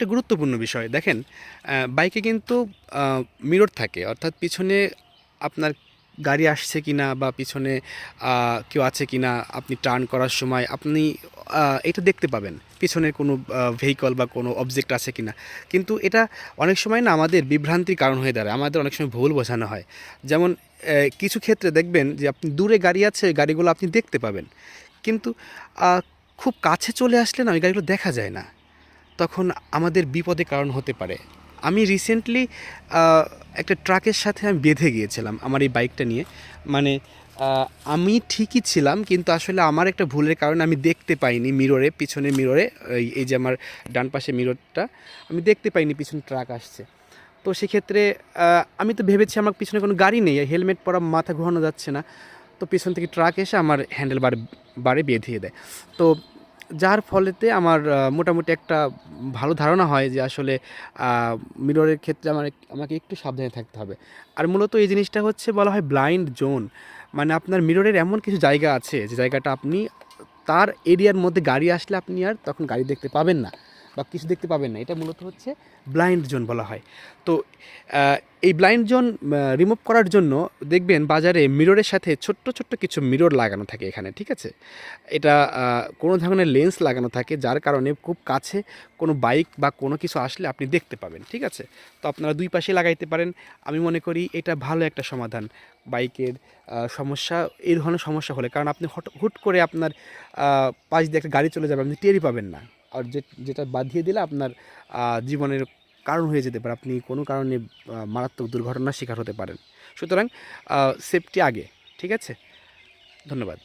একটা গুরুত্বপূর্ণ বিষয় দেখেন, বাইকে কিন্তু মিরর থাকে, অর্থাৎ পিছনে আপনার গাড়ি আসছে কিনা বা পিছনে কেউ আছে কিনা আপনি টার্ন করার সময় আপনি এটা দেখতে পাবেন পিছনের কোনো ভেহিকল বা কোনো অবজেক্ট আছে কিনা। কিন্তু এটা অনেক সময় না আমাদের বিভ্রান্তির কারণ হয়ে দাঁড়ায়, আমাদের অনেক সময় ভুল বোঝানো হয়। যেমন কিছু ক্ষেত্রে দেখবেন যে আপনি দূরে গাড়ি আছে, ওই গাড়িগুলো আপনি দেখতে পাবেন, কিন্তু খুব কাছে চলে আসলে না ওই গাড়িগুলো দেখা যায় না, তখন আমাদের বিপদের কারণ হতে পারে। আমি রিসেন্টলি একটা ট্রাকের সাথে আমি বেঁধে গিয়েছিলাম আমার এই বাইকটা নিয়ে। মানে আমি ঠিকই ছিলাম, কিন্তু আসলে আমার একটা ভুলের কারণে আমি দেখতে পাইনি মিররে, পিছনের মিররে, এই যে আমার ডান পাশে মিররটা, আমি দেখতে পাইনি পিছনে ট্রাক আসছে। তো সেক্ষেত্রে আমি তো ভেবেছি আমার পিছনে কোনো গাড়ি নেই, হেলমেট পরা মাথা ঘোরানো যাচ্ছে না। তো পিছন থেকে ট্রাক এসে আমার হ্যান্ডেল বারে বেঁধিয়ে দেয়। তো যার ফলেতে আমার মোটামুটি একটা ভালো ধারণা হয় যে আসলে মিররের ক্ষেত্রে আমাকে একটু সাবধানে থাকতে হবে। আর মূলত এই জিনিসটা হচ্ছে বলা হয় ব্লাইন্ড জোন। মানে আপনার মিররের এমন কিছু জায়গা আছে যে জায়গাটা আপনি তার এরিয়ার মধ্যে গাড়ি আসলে আপনি আর তখন গাড়ি দেখতে পাবেন না বা কিছু দেখতে পাবেন না। এটা মূলত হচ্ছে ব্লাইন্ড জোন বলা হয়। তো এই ব্লাইন্ড জোন রিমুভ করার জন্য দেখবেন বাজারে মিররের সাথে ছোট্ট ছোট্ট কিছু মিরর লাগানো থাকে এখানে, ঠিক আছে? এটা কোনো ধরনের লেন্স লাগানো থাকে, যার কারণে খুব কাছে কোনো বাইক বা কোনো কিছু আসলে আপনি দেখতে পাবেন, ঠিক আছে? তো আপনারা দুই পাশে লাগাইতে পারেন। আমি মনে করি এটা ভালো একটা সমাধান বাইকের সমস্যা, এই ধরনের সমস্যা হলে। কারণ আপনি হুট করে আপনার পাশ দিয়ে একটা গাড়ি চলে যাবে, আপনি টেরই পাবেন না। আর যেটা বাধিয়ে দিলে আপনার জীবনের কারণ হয়ে যেতে পারে, আপনি কোনো কারণে মারাত্মক দুর্ঘটনার শিকার হতে পারেন। সুতরাং সেফটি আগে, ঠিক আছে? ধন্যবাদ।